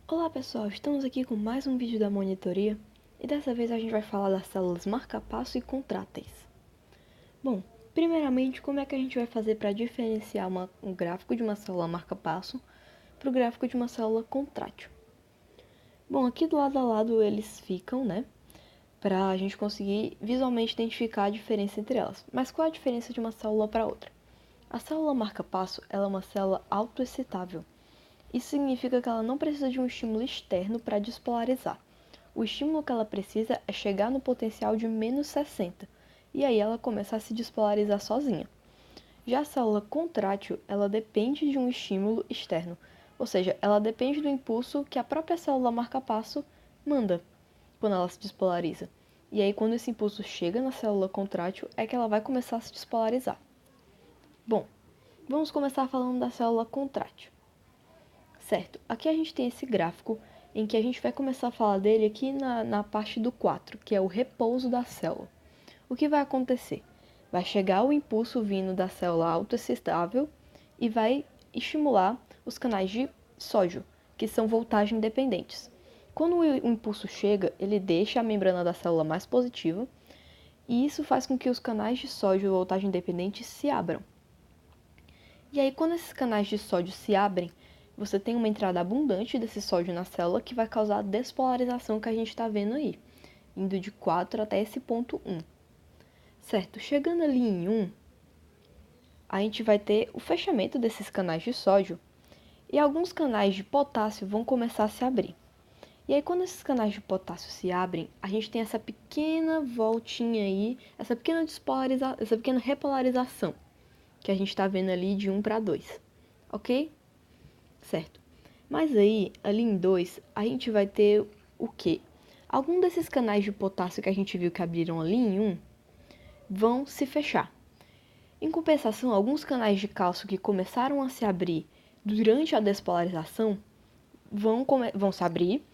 Olá pessoal, estamos aqui com mais um vídeo da monitoria e dessa vez a gente vai falar das células marca-passo e contráteis. Bom, primeiramente, como é que a gente vai fazer para diferenciar um gráfico de uma célula marca-passo para o gráfico de uma célula contrátil? Bom, aqui do lado a lado eles ficam, né, para a gente conseguir visualmente identificar a diferença entre elas. Mas qual é a diferença de uma célula para outra? A célula marca-passo ela é uma célula autoexcitável. Isso significa que ela não precisa de um estímulo externo para despolarizar. O estímulo que ela precisa é chegar no potencial de menos 60, e aí ela começa a se despolarizar sozinha. Já a célula contrátil, ela depende de um estímulo externo, ou seja, ela depende do impulso que a própria célula marca-passo manda quando ela se despolariza. E aí, quando esse impulso chega na célula contrátil, é que ela vai começar a se despolarizar. Bom, vamos começar falando da célula contrátil. Certo, aqui a gente tem esse gráfico em que a gente vai começar a falar dele aqui na parte do 4, que é o repouso da célula. O que vai acontecer? Vai chegar o impulso vindo da célula autoexcitável e vai estimular os canais de sódio, que são voltagem dependentes. Quando o impulso chega, ele deixa a membrana da célula mais positiva e isso faz com que os canais de sódio voltagem dependente se abram. E aí, quando esses canais de sódio se abrem, você tem uma entrada abundante desse sódio na célula que vai causar a despolarização que a gente está vendo aí, indo de 4 até esse ponto 1. Certo, chegando ali em 1, a gente vai ter o fechamento desses canais de sódio e alguns canais de potássio vão começar a se abrir. E aí, quando esses canais de potássio se abrem, a gente tem essa pequena voltinha aí, essa pequena repolarização que a gente está vendo ali de 1 para 2, ok? Certo. Mas aí, ali em 2, a gente vai ter o quê? Algum desses canais de potássio que a gente viu que abriram ali em 1 vão se fechar. Em compensação, alguns canais de cálcio que começaram a se abrir durante a despolarização vão se abrir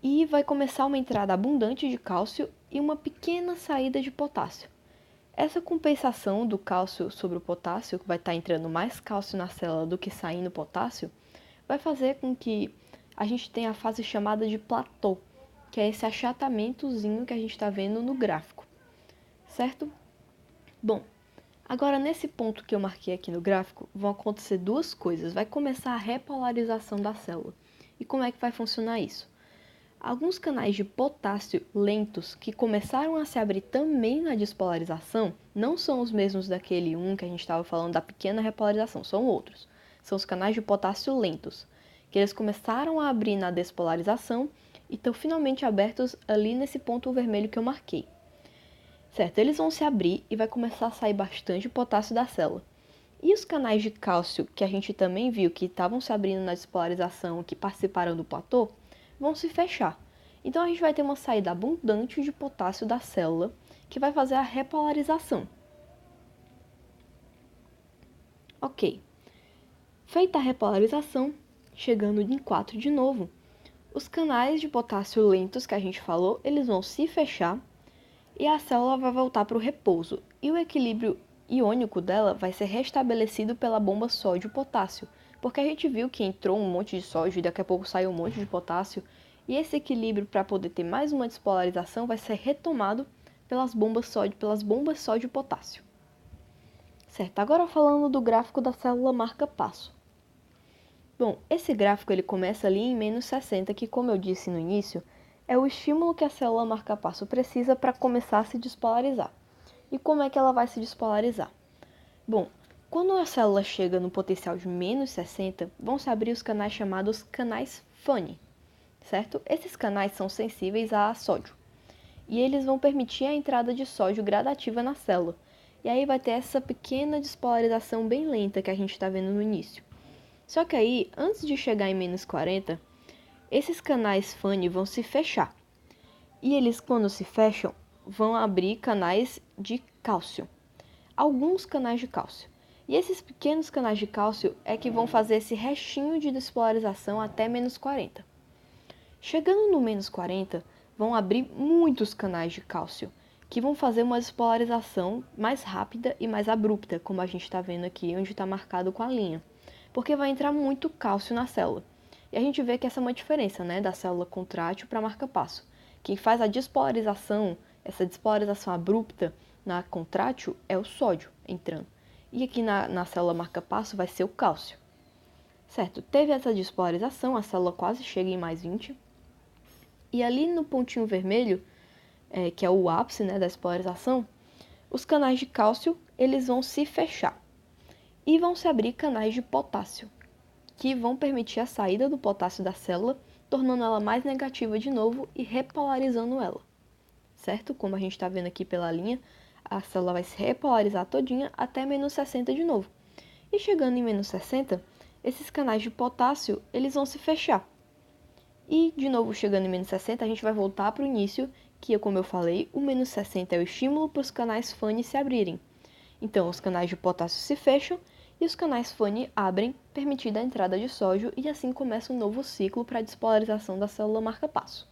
e vai começar uma entrada abundante de cálcio e uma pequena saída de potássio. Essa compensação do cálcio sobre o potássio, que vai estar entrando mais cálcio na célula do que saindo potássio, vai fazer com que a gente tenha a fase chamada de platô, que é esse achatamentozinho que a gente está vendo no gráfico, certo? Bom, agora nesse ponto que eu marquei aqui no gráfico, vão acontecer duas coisas. Vai começar a repolarização da célula. E como é que vai funcionar isso? Alguns canais de potássio lentos que começaram a se abrir também na despolarização não são os mesmos daquele que a gente estava falando da pequena repolarização, são outros. São os canais de potássio lentos, que eles começaram a abrir na despolarização e estão finalmente abertos ali nesse ponto vermelho que eu marquei. Certo, eles vão se abrir e vai começar a sair bastante potássio da célula. E os canais de cálcio que a gente também viu que estavam se abrindo na despolarização, que participaram do platô, vão se fechar. Então a gente vai ter uma saída abundante de potássio da célula, que vai fazer a repolarização. Ok. Feita a repolarização, chegando em 4 de novo, os canais de potássio lentos que a gente falou, eles vão se fechar e a célula vai voltar para o repouso. E o equilíbrio iônico dela vai ser restabelecido pela bomba sódio-potássio, porque a gente viu que entrou um monte de sódio e daqui a pouco saiu um monte de potássio, e esse equilíbrio para poder ter mais uma despolarização vai ser retomado pelas bombas sódio-potássio. Certo, agora falando do gráfico da célula marca-passo. Bom, esse gráfico ele começa ali em menos 60, que como eu disse no início, é o estímulo que a célula marca-passo precisa para começar a se despolarizar. E como é que ela vai se despolarizar? Bom, quando a célula chega no potencial de menos 60, vão se abrir os canais chamados canais Fanny, certo? Esses canais são sensíveis a sódio e eles vão permitir a entrada de sódio gradativa na célula. E aí vai ter essa pequena despolarização bem lenta que a gente está vendo no início. Só que aí, antes de chegar em menos 40, esses canais Fanny vão se fechar. E eles, quando se fecham, vão abrir canais de cálcio. Alguns canais de cálcio. E esses pequenos canais de cálcio é que vão fazer esse restinho de despolarização até menos 40. Chegando no menos 40, vão abrir muitos canais de cálcio, que vão fazer uma despolarização mais rápida e mais abrupta, como a gente está vendo aqui, onde está marcado com a linha, porque vai entrar muito cálcio na célula. E a gente vê que essa é uma diferença, né, da célula contrátil para marca-passo. Quem faz a despolarização, essa despolarização abrupta na contrátil é o sódio entrando. E aqui na célula marca-passo vai ser o cálcio. Certo, teve essa despolarização, a célula quase chega em mais 20. E ali no pontinho vermelho, que é o ápice, né, da despolarização, os canais de cálcio eles vão se fechar. E vão se abrir canais de potássio, que vão permitir a saída do potássio da célula, tornando ela mais negativa de novo e repolarizando ela. Certo? Como a gente está vendo aqui pela linha, a célula vai se repolarizar todinha até menos 60 de novo. E chegando em menos 60, esses canais de potássio eles vão se fechar. E, de novo, chegando em menos 60, a gente vai voltar para o início, que, como eu falei, o menos 60 é o estímulo para os canais FANE se abrirem. Então, os canais de potássio se fecham e os canais FANE abrem, permitindo a entrada de sódio, e assim começa um novo ciclo para a despolarização da célula marca-passo.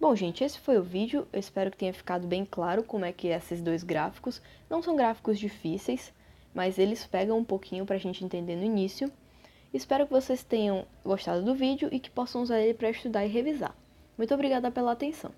Bom, gente, esse foi o vídeo. Eu espero que tenha ficado bem claro como é que esses dois gráficos não são gráficos difíceis, mas eles pegam um pouquinho para a gente entender no início. Espero que vocês tenham gostado do vídeo e que possam usar ele para estudar e revisar. Muito obrigada pela atenção.